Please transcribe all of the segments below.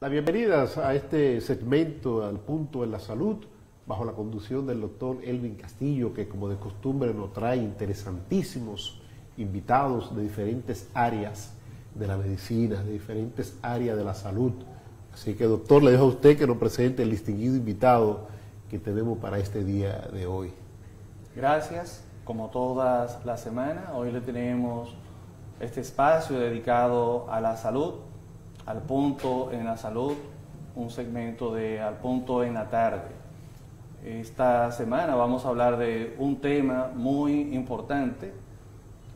Las bienvenidas a este segmento al punto en la salud, bajo la conducción del doctor Elvin Castillo, que como de costumbre nos trae interesantísimos invitados de diferentes áreas de la medicina, de diferentes áreas de la salud. Así que, doctor, le dejo a usted que nos presente el distinguido invitado que tenemos para este día de hoy. Gracias. Como todas las semanas, hoy le tenemos este espacio dedicado a la salud, al punto en la salud, un segmento de Al Punto en la Tarde. Esta semana vamos a hablar de un tema muy importante,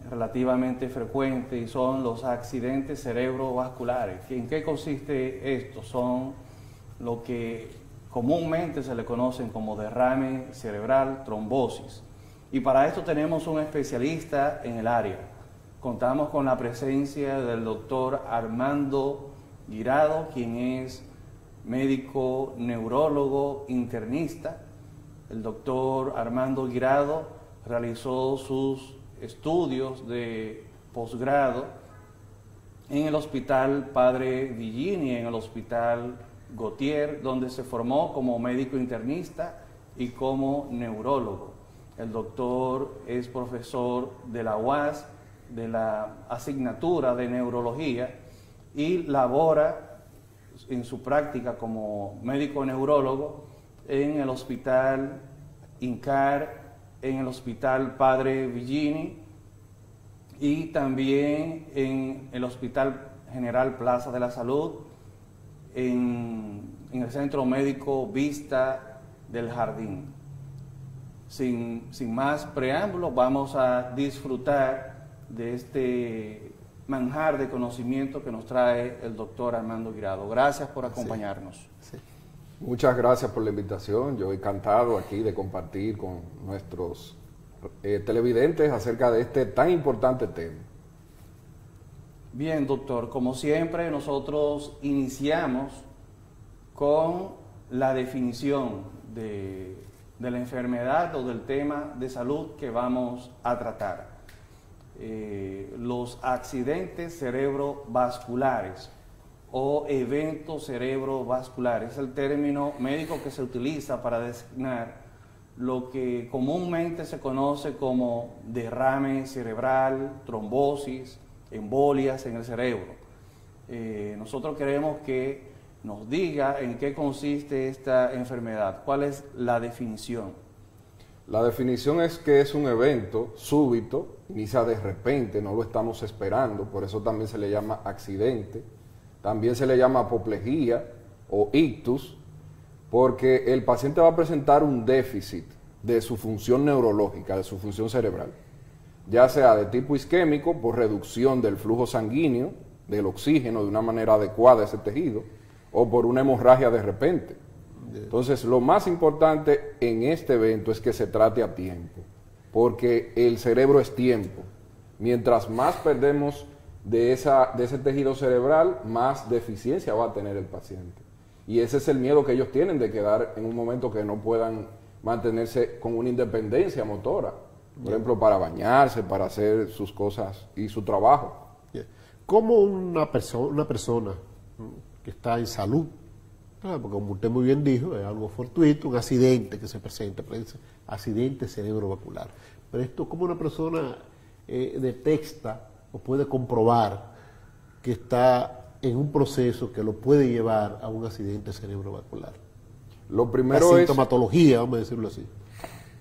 relativamente frecuente, y son los accidentes cerebrovasculares. ¿En qué consiste esto? Son lo que comúnmente se le conocen como derrame cerebral, trombosis. Y para esto tenemos un especialista en el área. Contamos con la presencia del doctor Armando Guirado, quien es médico neurólogo internista. El doctor Armando Guirado realizó sus estudios de posgrado en el Hospital Padre Villini, en el Hospital Gautier, donde se formó como médico internista y como neurólogo. El doctor es profesor de la UAS, de la asignatura de neurología, y labora en su práctica como médico neurólogo en el Hospital INCAR, en el Hospital Padre Villini y también en el Hospital General Plaza de la Salud, en el Centro Médico Vista del Jardín. Sin más preámbulos, vamos a disfrutar de este manjar de conocimiento que nos trae el doctor Armando Guirado. Gracias por acompañarnos. Sí. Muchas gracias por la invitación. Yo encantado aquí de compartir con nuestros televidentes acerca de este tan importante tema. Bien, doctor, como siempre nosotros iniciamos con la definición de la enfermedad o del tema de salud que vamos a tratar. Los accidentes cerebrovasculares o eventos cerebrovasculares es el término médico que se utiliza para designar lo que comúnmente se conoce como derrame cerebral, trombosis, embolias en el cerebro. Nosotros queremos que nos diga en qué consiste esta enfermedad. ¿Cuál es la definición? La definición es que es un evento súbito, inicia de repente, no lo estamos esperando, por eso también se le llama accidente. También se le llama apoplejía o ictus, porque el paciente va a presentar un déficit de su función neurológica, de su función cerebral, ya sea de tipo isquémico por reducción del flujo sanguíneo, del oxígeno de una manera adecuada a ese tejido, o por una hemorragia de repente. Entonces, lo más importante en este evento es que se trate a tiempo, porque el cerebro es tiempo. Mientras más perdemos de ese tejido cerebral, más deficiencia va a tener el paciente. Y ese es el miedo que ellos tienen de quedar en un momento que no puedan mantenerse con una independencia motora. Por ejemplo, para bañarse, para hacer sus cosas y su trabajo. ¿Cómo una persona que está en salud, porque como usted muy bien dijo, es algo fortuito, un accidente que se presenta, accidente cerebrovascular, pero esto, ¿cómo una persona detecta o puede comprobar que está en un proceso que lo puede llevar a un accidente cerebrovascular? Lo primero la sintomatología, vamos a decirlo así.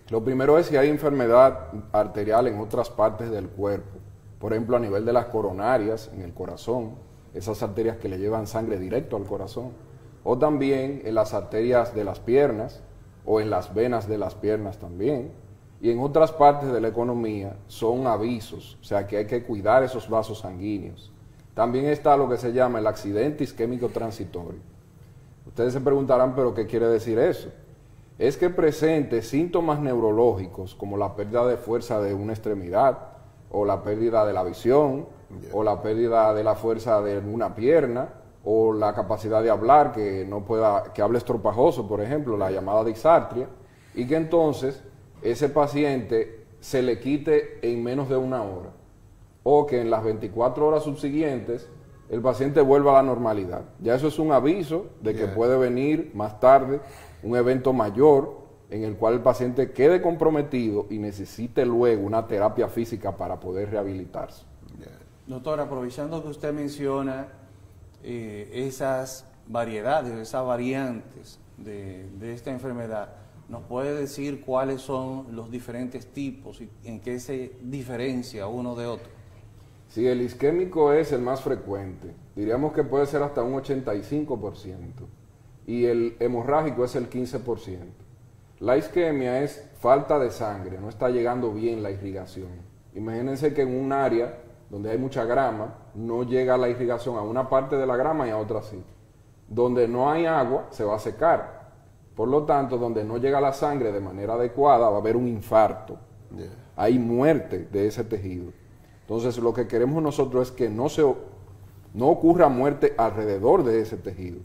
Lo primero es si hay enfermedad arterial en otras partes del cuerpo, por ejemplo a nivel de las coronarias, en el corazón, esas arterias que le llevan sangre directo al corazón, o también en las arterias de las piernas o en las venas de las piernas también, y en otras partes de la economía son avisos, o sea que hay que cuidar esos vasos sanguíneos. También está lo que se llama el accidente isquémico transitorio. Ustedes se preguntarán, ¿pero qué quiere decir eso? Es que presente síntomas neurológicos como la pérdida de fuerza de una extremidad, o la pérdida de la visión, o la pérdida de la fuerza de una pierna, o la capacidad de hablar, que hable estropajoso, por ejemplo, la llamada disartria, y que entonces ese paciente se le quite en menos de una hora, o que en las 24 horas subsiguientes el paciente vuelve a la normalidad. Ya eso es un aviso de que puede venir más tarde un evento mayor en el cual el paciente quede comprometido y necesite luego una terapia física para poder rehabilitarse. Doctor, aprovechando que usted menciona esas variedades, esas variantes de esta enfermedad, ¿nos puede decir cuáles son los diferentes tipos y en qué se diferencia uno de otro? Sí, el isquémico es el más frecuente. Diríamos que puede ser hasta un 85%. Y el hemorrágico es el 15%. La isquemia es falta de sangre, no está llegando bien la irrigación. Imagínense que en un área donde hay mucha grama, no llega la irrigación a una parte de la grama y a otra sí. Donde no hay agua, se va a secar. Por lo tanto, donde no llega la sangre de manera adecuada, va a haber un infarto. Hay muerte de ese tejido. Entonces, lo que queremos nosotros es que no ocurra muerte alrededor de ese tejido.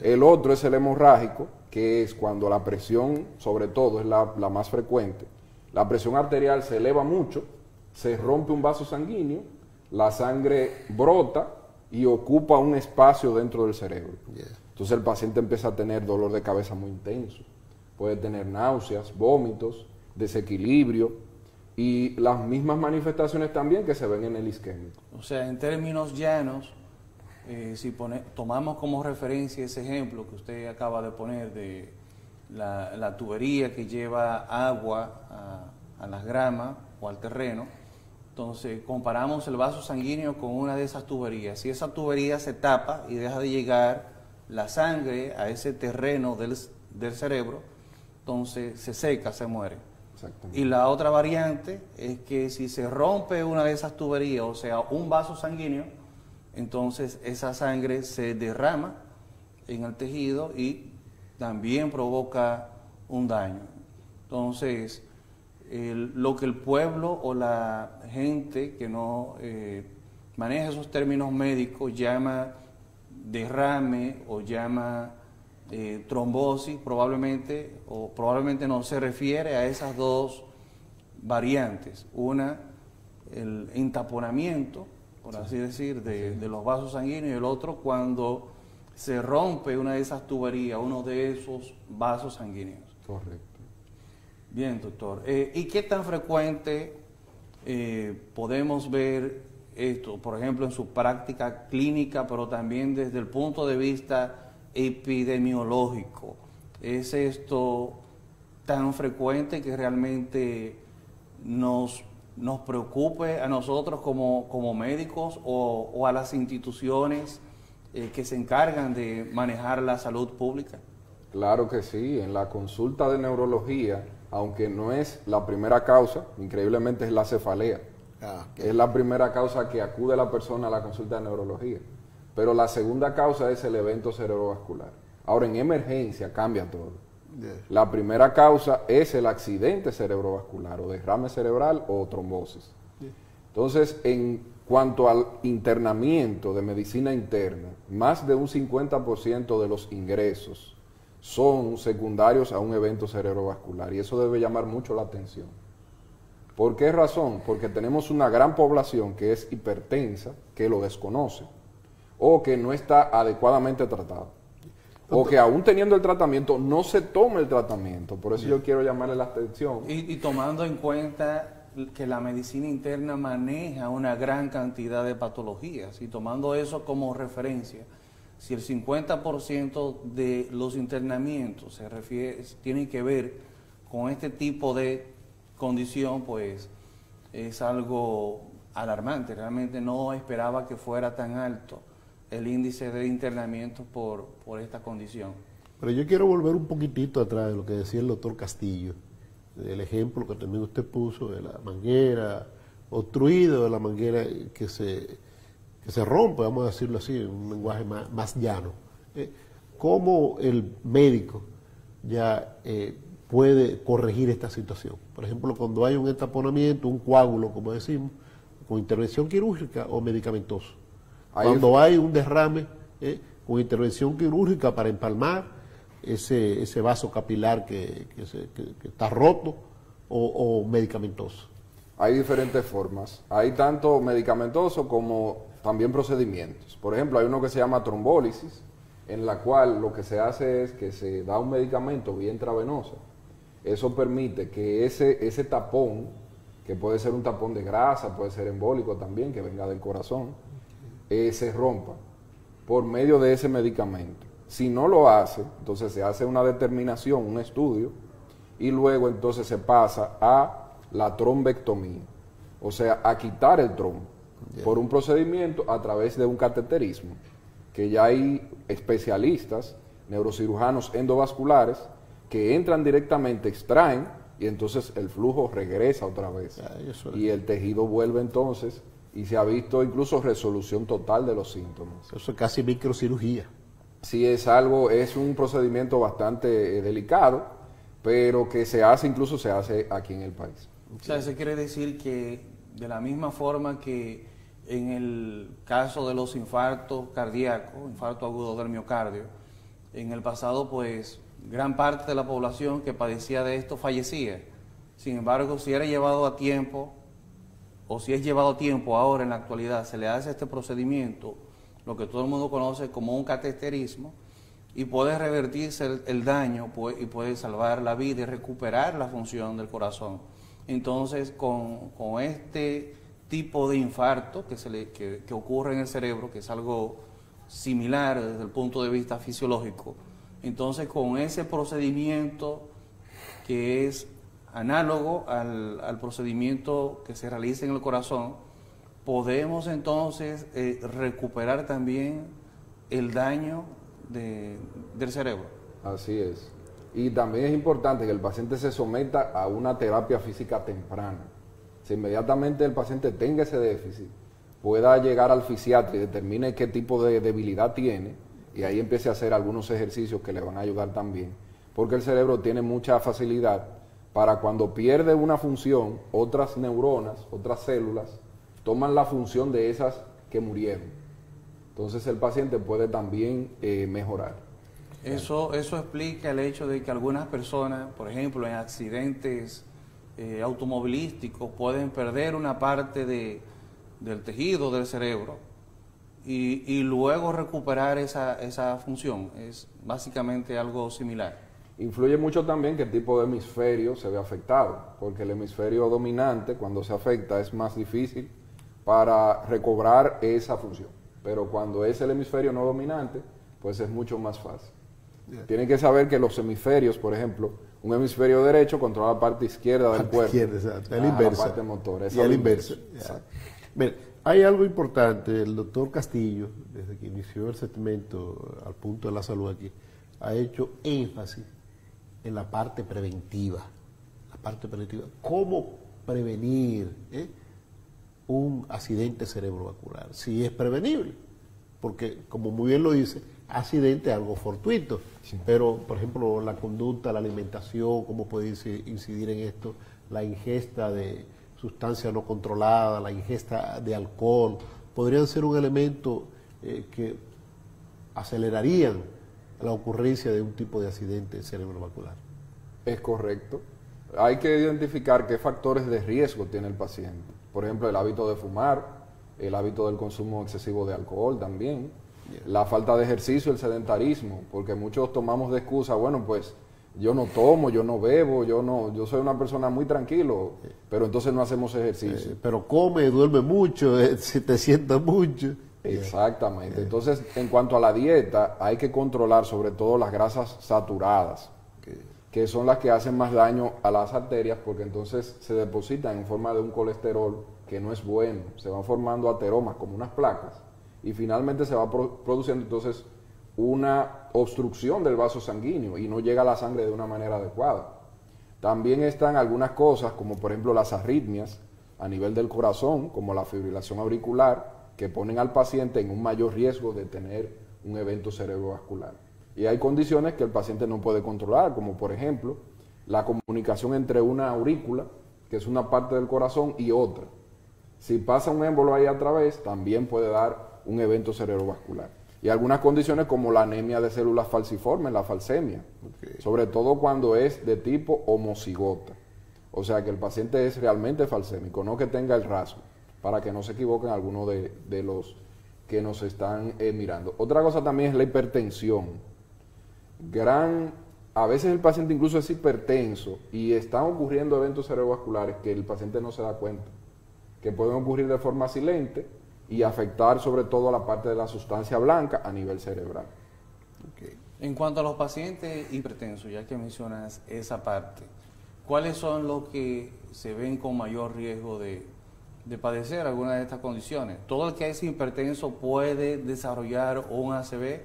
El otro es el hemorrágico, que es cuando la presión, sobre todo, es la más frecuente. La presión arterial se eleva mucho, se rompe un vaso sanguíneo, la sangre brota y ocupa un espacio dentro del cerebro. Entonces el paciente empieza a tener dolor de cabeza muy intenso, puede tener náuseas, vómitos, desequilibrio y las mismas manifestaciones también que se ven en el isquémico. O sea, en términos llanos, si tomamos como referencia ese ejemplo que usted acaba de poner de la tubería que lleva agua a las gramas o al terreno, entonces comparamos el vaso sanguíneo con una de esas tuberías. Si esa tubería se tapa y deja de llegar la sangre a ese terreno del cerebro, entonces se seca, se muere. Y la otra variante es que si se rompe una de esas tuberías, o sea, un vaso sanguíneo, entonces esa sangre se derrama en el tejido y también provoca un daño. Entonces, lo que el pueblo o la gente que no maneja esos términos médicos llama derrame o llama trombosis, probablemente no se refiere a esas dos variantes. Una, el entaponamiento, por así decir, de los vasos sanguíneos, y el otro cuando se rompe una de esas tuberías, uno de esos vasos sanguíneos. Correcto. Bien, doctor. ¿Y qué tan frecuente podemos ver esto, por ejemplo, en su práctica clínica, pero también desde el punto de vista epidemiológico? ¿Es esto tan frecuente que realmente nos preocupe a nosotros como médicos o a las instituciones que se encargan de manejar la salud pública? Claro que sí. En la consulta de neurología, aunque no es la primera causa, increíblemente es la cefalea. Es la primera causa que acude la persona a la consulta de neurología. Pero la segunda causa es el evento cerebrovascular. Ahora, en emergencia cambia todo. La primera causa es el accidente cerebrovascular, o derrame cerebral o trombosis. Entonces, en cuanto al internamiento de medicina interna, más de un 50% de los ingresos son secundarios a un evento cerebrovascular, y eso debe llamar mucho la atención. ¿Por qué razón? Porque tenemos una gran población que es hipertensa, que lo desconoce, o que no está adecuadamente tratada, o que aún teniendo el tratamiento no se toma el tratamiento. Por eso yo quiero llamarle la atención. Y tomando en cuenta que la medicina interna maneja una gran cantidad de patologías, y tomando eso como referencia, si el 50% de los internamientos tienen que ver con este tipo de condición, pues es algo alarmante. Realmente no esperaba que fuera tan alto el índice de internamientos por esta condición. Pero yo quiero volver un poquitito atrás de lo que decía el doctor Castillo, del ejemplo que también usted puso de la manguera obstruida, de la manguera que se rompe, vamos a decirlo así, en un lenguaje más llano. ¿Cómo el médico ya puede corregir esta situación? Por ejemplo, cuando hay un entaponamiento, un coágulo, como decimos, con intervención quirúrgica o medicamentosa. Cuando hay un derrame, con intervención quirúrgica para empalmar ese vaso capilar que está roto, o medicamentoso. Hay diferentes formas. Hay tanto medicamentoso como también procedimientos. Por ejemplo, hay uno que se llama trombólisis, en la cual lo que se hace es que se da un medicamento vía intravenosa. Eso permite que ese tapón, que puede ser un tapón de grasa, puede ser embólico también, que venga del corazón, se rompa por medio de ese medicamento. Si no lo hace, entonces se hace una determinación, un estudio, y luego entonces se pasa a la trombectomía, o sea, a quitar el trombo por un procedimiento a través de un cateterismo, que ya hay especialistas, neurocirujanos endovasculares, que entran directamente, extraen, y entonces el flujo regresa otra vez. Y el tejido vuelve entonces, y se ha visto incluso resolución total de los síntomas. Eso es casi microcirugía. Sí, es un procedimiento bastante delicado, pero que se hace aquí en el país. O sea, eso quiere decir que de la misma forma que en el caso de los infartos cardíacos, infarto agudo del miocardio, en el pasado pues gran parte de la población que padecía de esto fallecía. Sin embargo, si era llevado a tiempo, o si es llevado a tiempo ahora en la actualidad, se le hace este procedimiento, lo que todo el mundo conoce como un cateterismo, y puede revertirse el daño y puede salvar la vida y recuperar la función del corazón. Entonces, con este tipo de infarto que ocurre en el cerebro, que es algo similar desde el punto de vista fisiológico, entonces con ese procedimiento que es análogo al procedimiento que se realiza en el corazón, podemos entonces recuperar también el daño del cerebro. Así es. Y también es importante que el paciente se someta a una terapia física temprana. Si inmediatamente el paciente tenga ese déficit, pueda llegar al fisiatra y determine qué tipo de debilidad tiene, y ahí empiece a hacer algunos ejercicios que le van a ayudar también, porque el cerebro tiene mucha facilidad para cuando pierde una función, otras neuronas, otras células, toman la función de esas que murieron. Entonces el paciente puede también mejorar. Eso explica el hecho de que algunas personas, por ejemplo, en accidentes automovilísticos, pueden perder una parte del tejido del cerebro y luego recuperar esa función. Es básicamente algo similar. Influye mucho también qué tipo de hemisferio se ve afectado, porque el hemisferio dominante, cuando se afecta, es más difícil para recobrar esa función. Pero cuando es el hemisferio no dominante, pues es mucho más fácil. Tienen que saber que los hemisferios, por ejemplo, un hemisferio derecho controla la parte izquierda del cuerpo. Exacto. El inverso. La parte motora. Y el inverso. Mira, hay algo importante. El doctor Castillo, desde que inició el segmento al punto de la salud aquí, ha hecho énfasis en la parte preventiva. La parte preventiva. ¿Cómo prevenir un accidente cerebrovascular? Si es prevenible. Porque, como muy bien lo dice, accidente es algo fortuito. Sí. Pero, por ejemplo, la conducta, la alimentación, cómo puede incidir en esto, la ingesta de sustancias no controladas, la ingesta de alcohol, podrían ser un elemento que acelerarían la ocurrencia de un tipo de accidente cerebrovascular. Es correcto. Hay que identificar qué factores de riesgo tiene el paciente. Por ejemplo, el hábito de fumar, el hábito del consumo excesivo de alcohol también, la falta de ejercicio, el sedentarismo, porque muchos tomamos de excusa, bueno, pues yo no tomo, yo no bebo, yo soy una persona muy tranquilo, pero entonces no hacemos ejercicio. Pero come, duerme mucho, se te sienta mucho. Exactamente. Entonces, en cuanto a la dieta, hay que controlar sobre todo las grasas saturadas, que son las que hacen más daño a las arterias, porque entonces se depositan en forma de un colesterol que no es bueno. Se van formando ateromas como unas placas y finalmente se va produciendo entonces una obstrucción del vaso sanguíneo y no llega la sangre de una manera adecuada. También están algunas cosas como por ejemplo las arritmias a nivel del corazón, como la fibrilación auricular, que ponen al paciente en un mayor riesgo de tener un evento cerebrovascular. Y hay condiciones que el paciente no puede controlar, como por ejemplo la comunicación entre una aurícula, que es una parte del corazón, y otra. Si pasa un émbolo ahí a través, también puede dar un evento cerebrovascular. Y algunas condiciones como la anemia de células falciformes, la falsemia, sobre todo cuando es de tipo homocigota. O sea que el paciente es realmente falsémico, no que tenga el rasgo, para que no se equivoquen algunos de los que nos están mirando. Otra cosa también es la hipertensión. A veces el paciente incluso es hipertenso y están ocurriendo eventos cerebrovasculares que el paciente no se da cuenta, que pueden ocurrir de forma silente y afectar sobre todo a la parte de la sustancia blanca a nivel cerebral. Okay. En cuanto a los pacientes hipertensos, ya que mencionas esa parte, ¿cuáles son los que se ven con mayor riesgo de padecer alguna de estas condiciones? ¿Todo el que es hipertenso puede desarrollar un ACV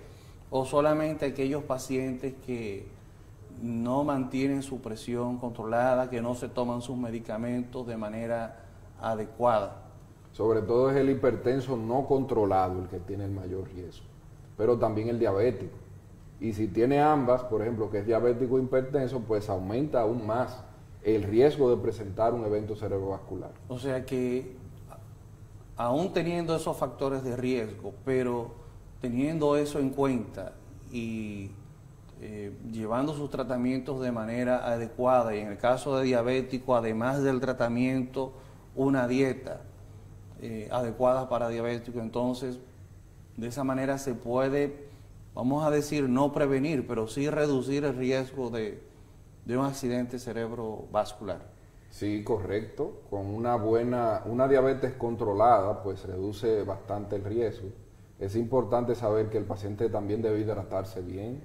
o solamente aquellos pacientes que no mantienen su presión controlada, que no se toman sus medicamentos de manera adecuada? Sobre todo es el hipertenso no controlado el que tiene el mayor riesgo, pero también el diabético. Y si tiene ambas, por ejemplo, que es diabético e hipertenso, pues aumenta aún más el riesgo de presentar un evento cerebrovascular. O sea que, aún teniendo esos factores de riesgo, pero teniendo eso en cuenta y llevando sus tratamientos de manera adecuada, y en el caso de diabético, además del tratamiento, una dieta adecuada para diabético, entonces de esa manera se puede, vamos a decir, no prevenir, pero sí reducir el riesgo de un accidente cerebrovascular. Sí, correcto. Con una diabetes controlada, pues reduce bastante el riesgo. Es importante saber que el paciente también debe hidratarse bien.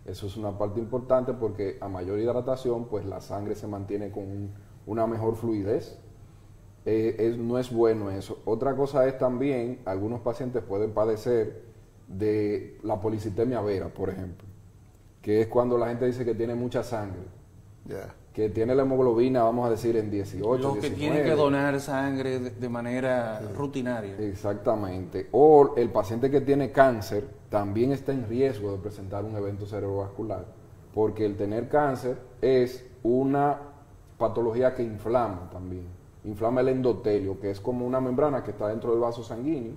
Eso es una parte importante porque a mayor hidratación, pues la sangre se mantiene con una mejor fluidez. No es bueno eso. Otra cosa es también, algunos pacientes pueden padecer de la policitemia vera, por ejemplo, que es cuando la gente dice que tiene mucha sangre, que tiene la hemoglobina, vamos a decir, en 18, Los que 19. tienen que donar sangre de manera rutinaria. Exactamente. O el paciente que tiene cáncer también está en riesgo de presentar un evento cerebrovascular, porque el tener cáncer es una patología que inflama también. Inflama el endotelio, que es como una membrana que está dentro del vaso sanguíneo,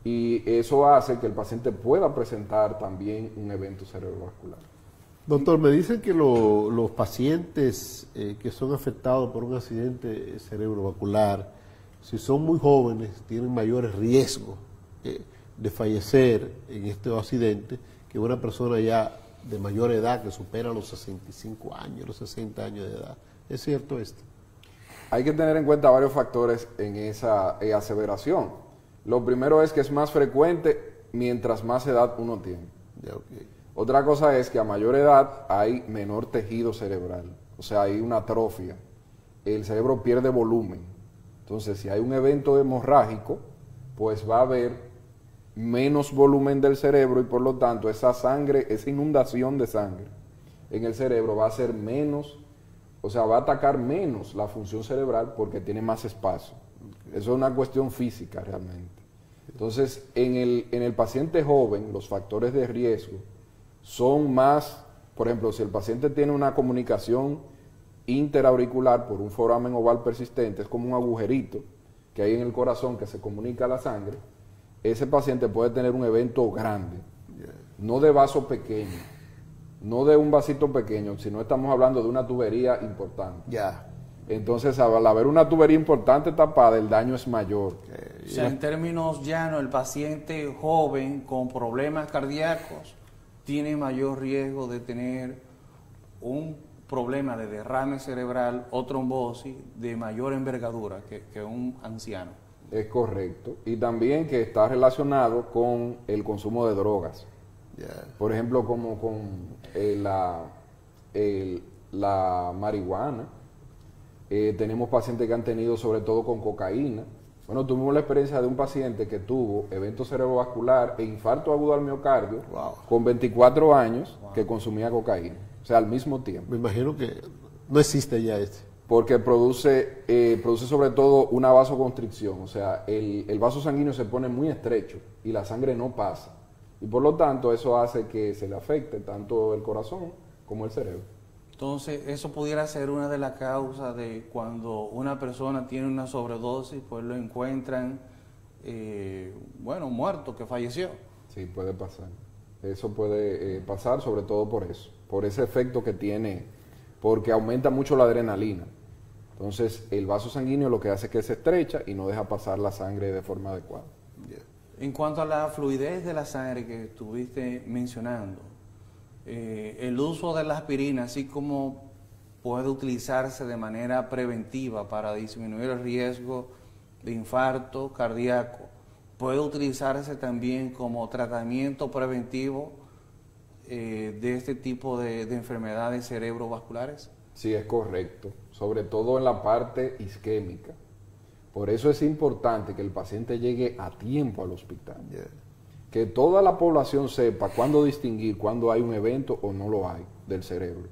y eso hace que el paciente pueda presentar también un evento cerebrovascular. Doctor, me dicen que los pacientes que son afectados por un accidente cerebrovascular, si son muy jóvenes, tienen mayores riesgos de fallecer en este accidente que una persona ya de mayor edad, que supera los 65 años, los 60 años de edad. ¿Es cierto esto? Hay que tener en cuenta varios factores en esa aseveración. Lo primero es que es más frecuente mientras más edad uno tiene. Okay. Otra cosa es que a mayor edad hay menor tejido cerebral, o sea, hay una atrofia. El cerebro pierde volumen. Entonces, si hay un evento hemorrágico, pues va a haber menos volumen del cerebro y por lo tanto esa sangre, esa inundación de sangre en el cerebro va a ser menos, o sea, va a atacar menos la función cerebral porque tiene más espacio. Eso es una cuestión física realmente. Entonces, en el paciente joven, los factores de riesgo son más, por ejemplo, si el paciente tiene una comunicación interauricular por un foramen oval persistente, es como un agujerito que hay en el corazón que se comunica a la sangre, ese paciente puede tener un evento grande, no de vaso pequeño, no de un vasito pequeño, sino estamos hablando de una tubería importante. Entonces, al haber una tubería importante tapada, el daño es mayor. O sea, en términos llanos, el paciente joven con problemas cardíacos tiene mayor riesgo de tener un problema de derrame cerebral o trombosis de mayor envergadura que un anciano. Es correcto. Y también que está relacionado con el consumo de drogas. Por ejemplo, como con la marihuana. Tenemos pacientes que han tenido sobre todo con cocaína. Bueno, tuvimos la experiencia de un paciente que tuvo evento cerebrovascular e infarto agudo al miocardio con 24 años que consumía cocaína. O sea, al mismo tiempo. Me imagino que no existe ya Porque produce sobre todo una vasoconstricción. O sea, el vaso sanguíneo se pone muy estrecho y la sangre no pasa. Y por lo tanto eso hace que se le afecte tanto el corazón como el cerebro. Entonces, eso pudiera ser una de las causas de cuando una persona tiene una sobredosis, pues lo encuentran, muerto, que falleció. Sí, puede pasar. Eso puede pasar sobre todo por eso, por ese efecto que tiene, porque aumenta mucho la adrenalina. Entonces, el vaso sanguíneo lo que hace es que se estrecha y no deja pasar la sangre de forma adecuada. En cuanto a la fluidez de la sangre que estuviste mencionando, el uso de la aspirina, así como puede utilizarse de manera preventiva para disminuir el riesgo de infarto cardíaco, puede utilizarse también como tratamiento preventivo de este tipo de enfermedades cerebrovasculares. Sí, es correcto, sobre todo en la parte isquémica. Por eso es importante que el paciente llegue a tiempo al hospital. Que toda la población sepa cuándo distinguir cuándo hay un evento o no lo hay del cerebro.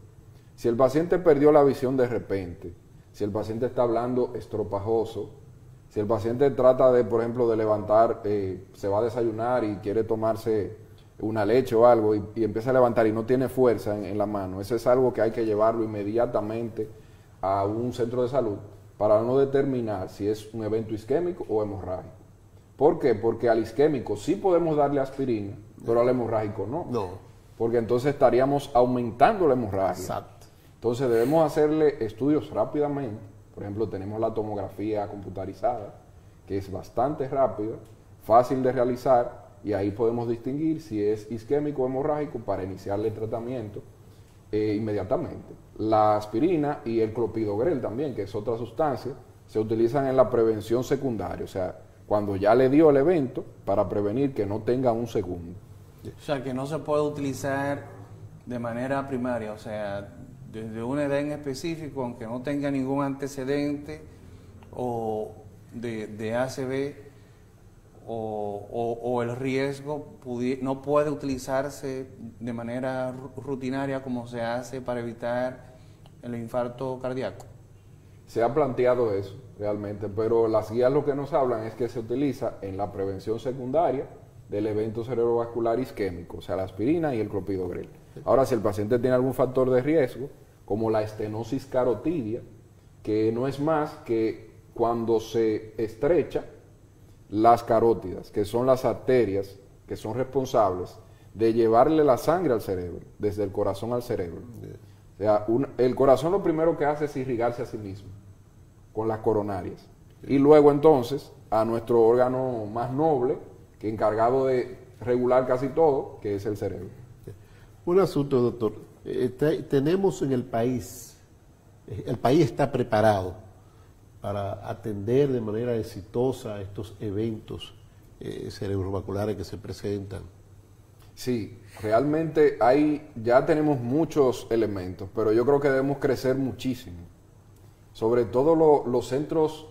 Si el paciente perdió la visión de repente, si el paciente está hablando estropajoso, si el paciente trata de, por ejemplo, de levantar, se va a desayunar y quiere tomarse una leche o algo y empieza a levantar y no tiene fuerza en la mano, eso es algo que hay que llevarlo inmediatamente a un centro de salud para no determinar si es un evento isquémico o hemorrágico. ¿Por qué? Porque al isquémico sí podemos darle aspirina, pero al hemorrágico no. No. Porque entonces estaríamos aumentando la hemorragia. Exacto. Entonces debemos hacerle estudios rápidamente. Por ejemplo, tenemos la tomografía computarizada, que es bastante rápida, fácil de realizar, y ahí podemos distinguir si es isquémico o hemorrágico para iniciarle el tratamiento inmediatamente. La aspirina y el clopidogrel también, que es otra sustancia, se utilizan en la prevención secundaria, o sea, cuando ya le dio el evento, para prevenir que no tenga un segundo. O sea, que no se puede utilizar de manera primaria, o sea, desde una edad en específico, aunque no tenga ningún antecedente o de ACV o el riesgo no puede utilizarse de manera rutinaria como se hace para evitar el infarto cardíaco. Se ha planteado eso realmente, pero las guías lo que nos hablan es que se utiliza en la prevención secundaria del evento cerebrovascular isquémico, o sea, la aspirina y el clopidogrel. Ahora, si el paciente tiene algún factor de riesgo, como la estenosis carotidia, que no es más que cuando se estrecha las carótidas, que son las arterias que son responsables de llevarle la sangre al cerebro, desde el corazón al cerebro. O sea, el corazón lo primero que hace es irrigarse a sí mismo, con las coronarias. Y luego entonces a nuestro órgano más noble, que encargado de regular casi todo, que es el cerebro. Un asunto, doctor. Tenemos en el país está preparado para atender de manera exitosa estos eventos cerebrovasculares que se presentan. Sí, realmente ya tenemos muchos elementos, pero yo creo que debemos crecer muchísimo. Sobre todo los centros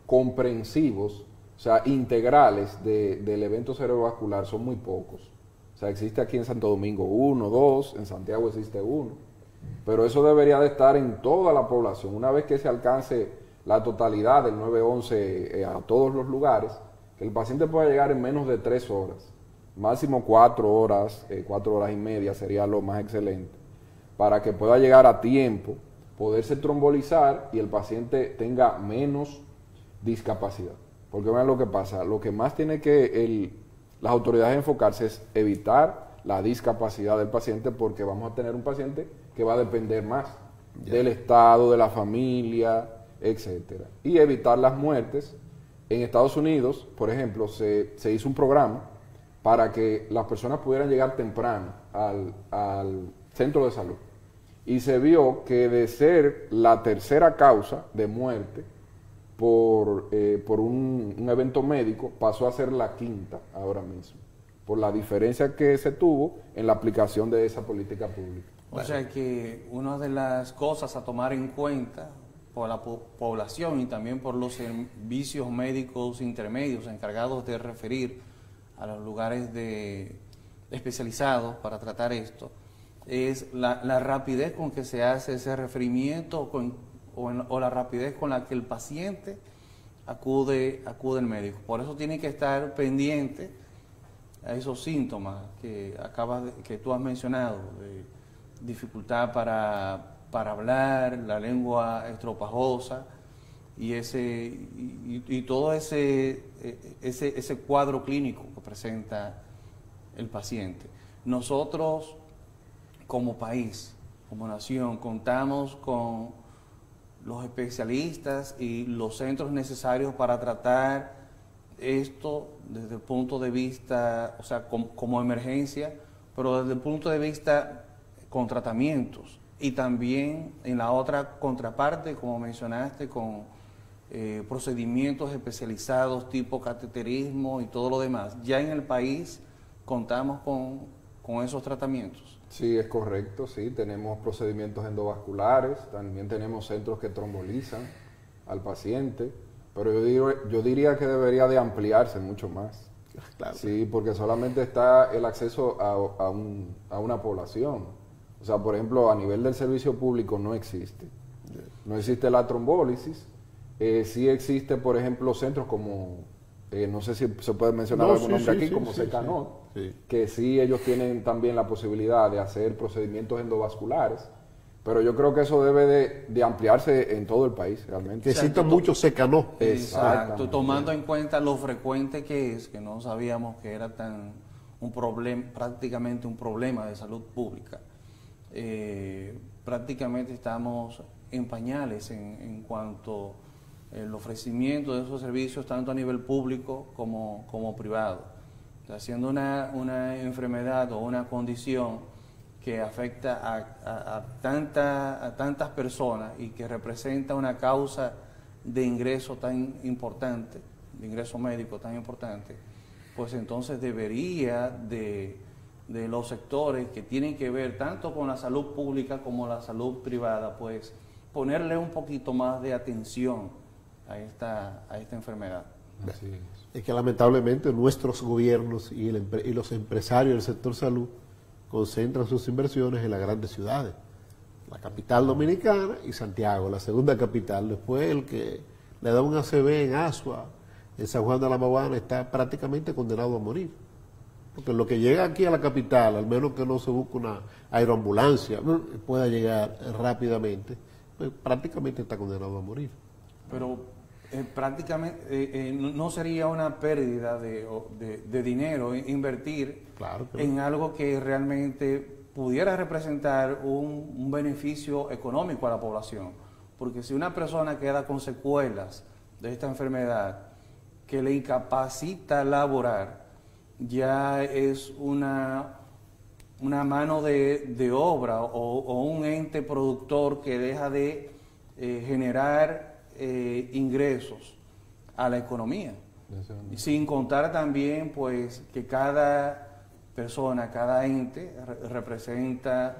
comprensivos, o sea, integrales del evento cerebrovascular son muy pocos. O sea, existe aquí en Santo Domingo 1, 2, en Santiago existe 1, pero eso debería de estar en toda la población. Una vez que se alcance la totalidad del 911 a todos los lugares, que el paciente pueda llegar en menos de 3 horas, máximo 4 horas, 4 horas y media sería lo más excelente, para que pueda llegar a tiempo, poderse trombolizar y el paciente tenga menos discapacidad. Porque vean lo que pasa, lo que más tiene que las autoridades enfocarse es evitar la discapacidad del paciente, porque vamos a tener un paciente que va a depender más del Estado, de la familia, etcétera. Y evitar las muertes. En Estados Unidos, por ejemplo, se hizo un programa para que las personas pudieran llegar temprano al centro de salud. Y se vio que de ser la tercera causa de muerte por un evento médico, pasó a ser la quinta ahora mismo, por la diferencia que se tuvo en la aplicación de esa política pública. O sea que una de las cosas a tomar en cuenta por la población y también por los servicios médicos intermedios encargados de referir a los lugares especializados para tratar esto, es la rapidez con que se hace ese referimiento o la rapidez con la que el paciente acude al médico. Por eso tiene que estar pendiente a esos síntomas que tú has mencionado, de dificultad para hablar, la lengua estropajosa y todo ese cuadro clínico que presenta el paciente. Nosotros como país, como nación, contamos con los especialistas y los centros necesarios para tratar esto desde el punto de vista, o sea, como emergencia, pero desde el punto de vista con tratamientos y también en la otra contraparte, como mencionaste, con procedimientos especializados tipo cateterismo y todo lo demás. Ya en el país contamos con esos tratamientos. Sí, es correcto, sí, tenemos procedimientos endovasculares, también tenemos centros que trombolizan al paciente, pero yo diría que debería de ampliarse mucho más. Claro. Sí, porque solamente está el acceso a una población. O sea, por ejemplo, a nivel del servicio público no existe. No existe la trombólisis. Sí existe, por ejemplo, centros como, no sé si se puede mencionar algún nombre aquí, como Secanot, que sí ellos tienen también la posibilidad de hacer procedimientos endovasculares, pero yo creo que eso debe de ampliarse en todo el país realmente. Que existen muchos Secanot. Exacto, tomando en cuenta lo frecuente que es, que no sabíamos que era un problema, prácticamente un problema de salud pública. Prácticamente estamos en pañales en cuanto al ofrecimiento de esos servicios, tanto a nivel público como privado. O sea, siendo una enfermedad o una condición que afecta a tantas personas y que representa una causa de ingreso tan importante, de ingreso médico tan importante, pues entonces debería de los sectores que tienen que ver tanto con la salud pública como la salud privada, pues ponerle un poquito más de atención a esta enfermedad. Así Es que lamentablemente nuestros gobiernos y los empresarios del sector salud concentran sus inversiones en las grandes ciudades, la capital dominicana y Santiago, la segunda capital. Después el que le da un ACV en Asua, en San Juan de la Maguana, está prácticamente condenado a morir. Porque lo que llega aquí a la capital, al menos que no se busque una aeroambulancia, pueda llegar rápidamente, pues prácticamente está condenado a morir. Pero prácticamente no sería una pérdida de dinero invertir en algo que realmente pudiera representar un beneficio económico a la población. Porque si una persona queda con secuelas de esta enfermedad que le incapacita laborar, ya es una mano de obra o un ente productor que deja de generar ingresos a la economía. Sin contar también pues que cada persona, cada ente representa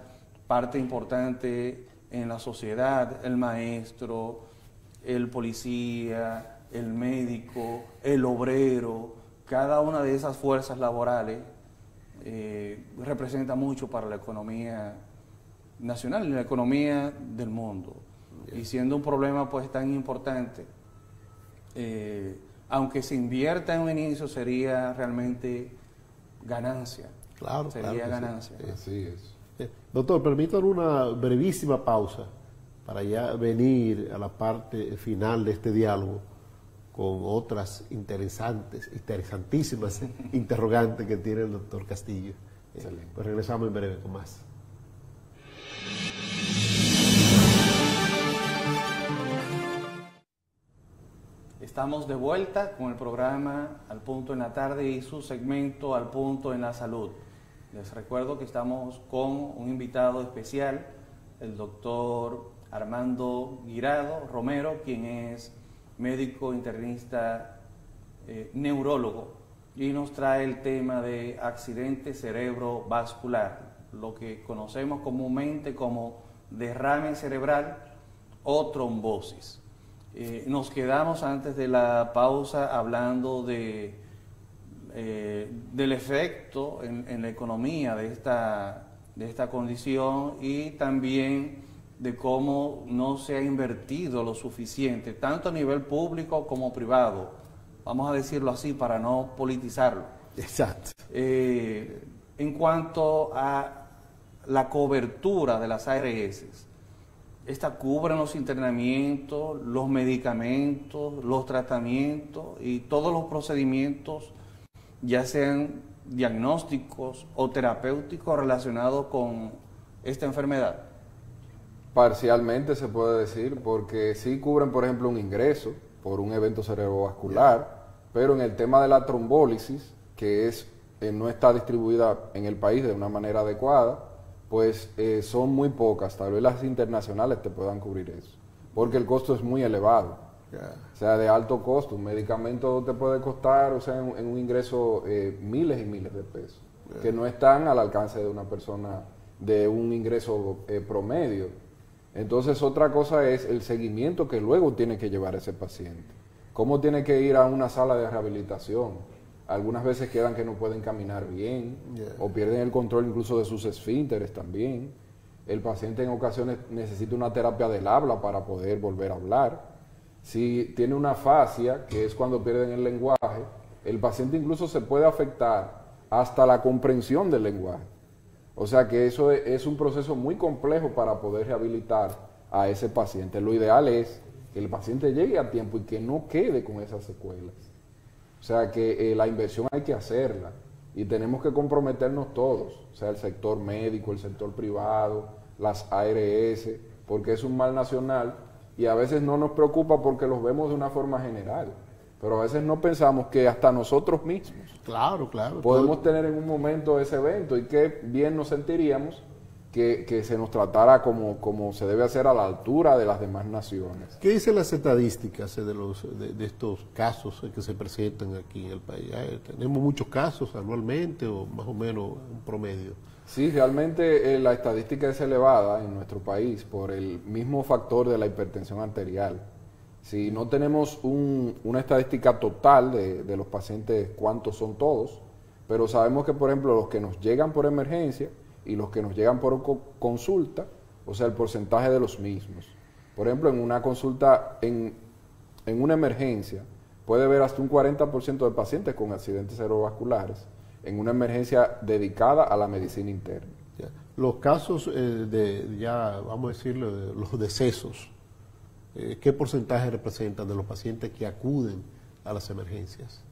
parte importante en la sociedad: el maestro, el policía, el médico, el obrero. Cada una de esas fuerzas laborales representa mucho para la economía nacional y la economía del mundo. Y siendo un problema pues tan importante, aunque se invierta en un inicio, sería realmente ganancia. Claro, sería ganancia. Sí. Así es. Doctor, permítanos una brevísima pausa para ya venir a la parte final de este diálogo con otras interesantísimas interrogantes que tiene el doctor Castillo. Pues regresamos en breve con más. Estamos de vuelta con el programa Al Punto en la Tarde y su segmento Al Punto en la Salud. Les recuerdo que estamos con un invitado especial, el doctor Armando Guirado Romero, quien es médico internista, neurólogo, y nos trae el tema de accidente cerebrovascular, lo que conocemos comúnmente como derrame cerebral o trombosis. Nos quedamos antes de la pausa hablando del efecto en la economía de esta condición y también de cómo no se ha invertido lo suficiente, tanto a nivel público como privado, vamos a decirlo así para no politizarlo. Exacto. En cuanto a la cobertura de las ARS, esta cubre los internamientos, los medicamentos, los tratamientos y todos los procedimientos, ya sean diagnósticos o terapéuticos relacionados con esta enfermedad. Parcialmente se puede decir, porque sí cubren, por ejemplo, un ingreso por un evento cerebrovascular, pero en el tema de la trombólisis, que no está distribuida en el país de una manera adecuada, pues son muy pocas. Tal vez las internacionales te puedan cubrir eso, porque el costo es muy elevado. O sea, de alto costo. Un medicamento te puede costar, o sea, en un ingreso miles y miles de pesos, que no están al alcance de una persona de un ingreso promedio. Entonces, otra cosa es el seguimiento que luego tiene que llevar ese paciente. ¿Cómo tiene que ir a una sala de rehabilitación? Algunas veces quedan que no pueden caminar bien o pierden el control incluso de sus esfínteres también. El paciente en ocasiones necesita una terapia del habla para poder volver a hablar. Si tiene una afasia, que es cuando pierden el lenguaje, el paciente incluso se puede afectar hasta la comprensión del lenguaje. O sea que eso es un proceso muy complejo para poder rehabilitar a ese paciente. Lo ideal es que el paciente llegue a tiempo y que no quede con esas secuelas. O sea que la inversión hay que hacerla y tenemos que comprometernos todos, o sea, el sector médico, el sector privado, las ARS, porque es un mal nacional y a veces no nos preocupa porque los vemos de una forma general, pero a veces no pensamos que hasta nosotros mismos claro, podemos tener en un momento ese evento y qué bien nos sentiríamos que se nos tratara como se debe hacer a la altura de las demás naciones. ¿Qué dicen las estadísticas de estos casos que se presentan aquí en el país? ¿Tenemos muchos casos anualmente o más o menos un promedio? Sí, realmente la estadística es elevada en nuestro país por el mismo factor de la hipertensión arterial. Si no tenemos una estadística total de los pacientes, cuántos son todos, pero sabemos que, por ejemplo, los que nos llegan por emergencia y los que nos llegan por consulta, o sea, el porcentaje de los mismos. Por ejemplo, en una consulta, en una emergencia, puede haber hasta un 40% de pacientes con accidentes cerebrovasculares en una emergencia dedicada a la medicina interna. Ya. Los casos vamos a decirlo, de los decesos, ¿qué porcentaje representan de los pacientes que acuden a las emergencias?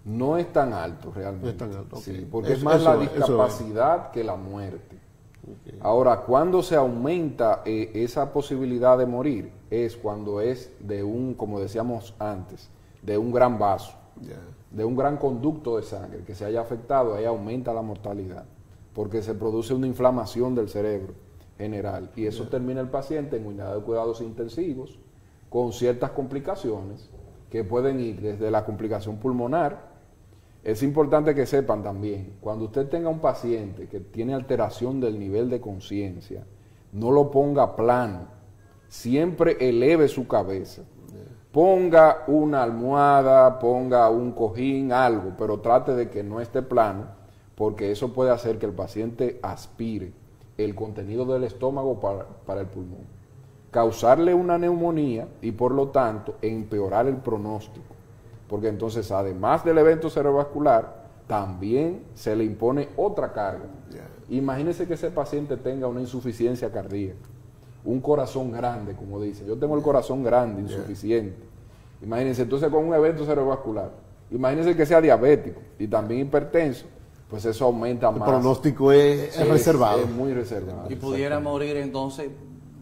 No es tan alto realmente. No es tan alto, okay. Sí, porque es más la discapacidad que la muerte. Okay. Ahora, cuando se aumenta esa posibilidad de morir, es cuando es como decíamos antes, de un gran vaso, de un gran conducto de sangre que se haya afectado, ahí aumenta la mortalidad, porque se produce una inflamación del cerebro general, y eso termina el paciente en unidad de cuidados intensivos, con ciertas complicaciones, que pueden ir desde la complicación pulmonar. Es importante que sepan también, cuando usted tenga un paciente que tiene alteración del nivel de conciencia, no lo ponga plano, siempre eleve su cabeza, ponga una almohada, ponga un cojín, algo, pero trate de que no esté plano, porque eso puede hacer que el paciente aspire el contenido del estómago para el pulmón, causarle una neumonía y por lo tanto empeorar el pronóstico. Porque entonces, además del evento cerebrovascular, también se le impone otra carga. Imagínese que ese paciente tenga una insuficiencia cardíaca, un corazón grande, como dice. Yo tengo el corazón grande, insuficiente. Imagínense, entonces con un evento cerebrovascular. Imagínense que sea diabético y también hipertenso, pues eso aumenta más. El pronóstico es reservado. Es muy reservado. Y pudiera morir entonces,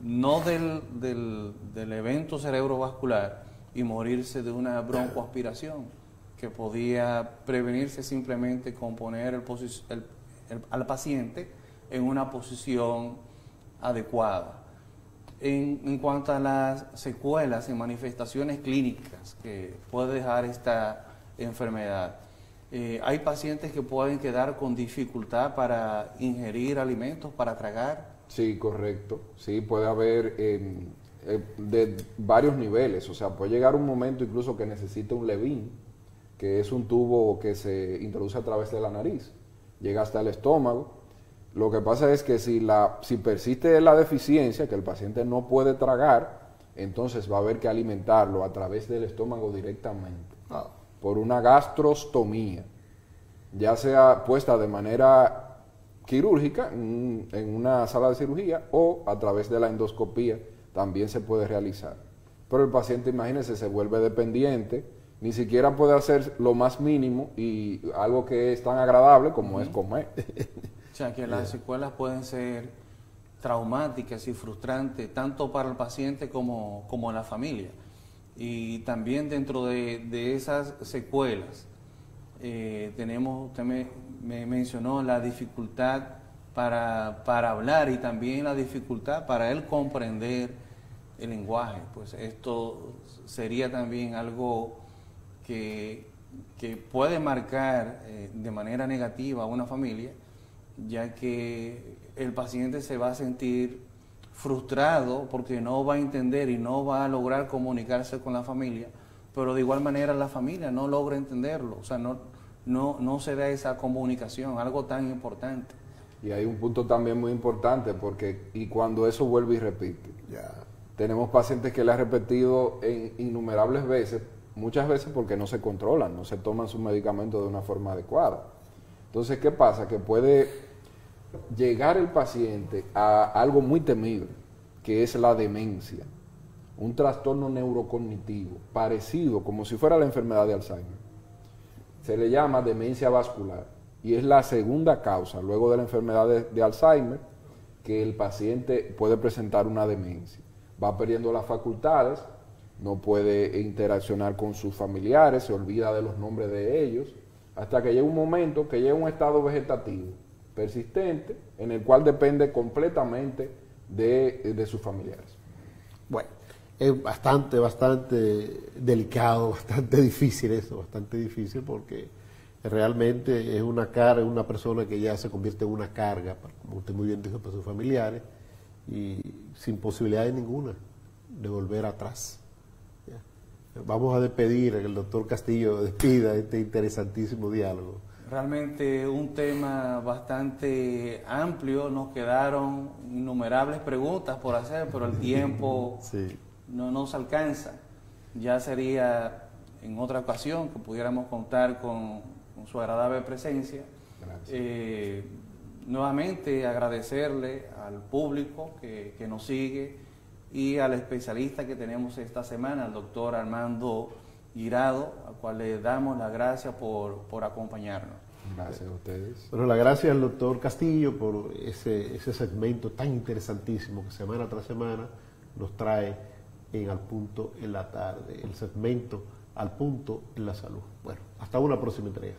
no del evento cerebrovascular, y morirse de una broncoaspiración, que podía prevenirse simplemente con poner al paciente en una posición adecuada. En cuanto a las secuelas y manifestaciones clínicas que puede dejar esta enfermedad, hay pacientes que pueden quedar con dificultad para ingerir alimentos, para tragar. Sí, correcto. Sí, puede haber de varios niveles, o sea, puede llegar un momento incluso que necesite un Levin, que es un tubo que se introduce a través de la nariz, llega hasta el estómago. Lo que pasa es que si persiste la deficiencia, que el paciente no puede tragar, entonces va a haber que alimentarlo a través del estómago directamente, por una gastrostomía, ya sea puesta de manera quirúrgica en una sala de cirugía o a través de la endoscopía también se puede realizar. Pero el paciente, imagínese, se vuelve dependiente, ni siquiera puede hacer lo más mínimo y algo que es tan agradable como es comer. O sea, que las secuelas pueden ser traumáticas y frustrantes, tanto para el paciente como la familia. Y también dentro de esas secuelas, usted me mencionó la dificultad para hablar y también la dificultad para él comprender el lenguaje. Pues esto sería también algo que puede marcar de manera negativa a una familia, ya que el paciente se va a sentir frustrado porque no va a entender y no va a lograr comunicarse con la familia, pero de igual manera la familia no logra entenderlo, o sea, no se da esa comunicación, algo tan importante. Y hay un punto también muy importante, porque y cuando eso vuelve y repite. Tenemos pacientes que le han repetido en innumerables veces, muchas veces porque no se controlan, no se toman sus medicamentos de una forma adecuada. Entonces, ¿qué pasa? Que puede llegar el paciente a algo muy temible, que es la demencia, un trastorno neurocognitivo, parecido, como si fuera la enfermedad de Alzheimer. Se le llama demencia vascular y es la segunda causa, luego de la enfermedad de Alzheimer, que el paciente puede presentar una demencia. Va perdiendo las facultades, no puede interaccionar con sus familiares, se olvida de los nombres de ellos, hasta que llega un momento que llega a un estado vegetativo persistente, en el cual depende completamente de sus familiares. Bueno, es bastante delicado, bastante difícil eso, bastante difícil porque realmente es una carga, una persona que ya se convierte en una carga, como usted muy bien dijo, para sus familiares, y sin posibilidad ninguna de volver atrás. Vamos a despedir, que el doctor Castillo despida este interesantísimo diálogo. Realmente un tema bastante amplio, nos quedaron innumerables preguntas por hacer, pero el tiempo sí. no nos alcanza. Ya sería en otra ocasión que pudiéramos contar con su agradable presencia. Nuevamente agradecerle al público que nos sigue y al especialista que tenemos esta semana, el doctor Armando Guirado, al cual le damos las gracias por acompañarnos. Gracias a ustedes. Bueno, las gracias al doctor Castillo por ese segmento tan interesantísimo que semana tras semana nos trae en Al Punto en la Tarde, el segmento Al Punto en la Salud. Bueno, hasta una próxima entrega.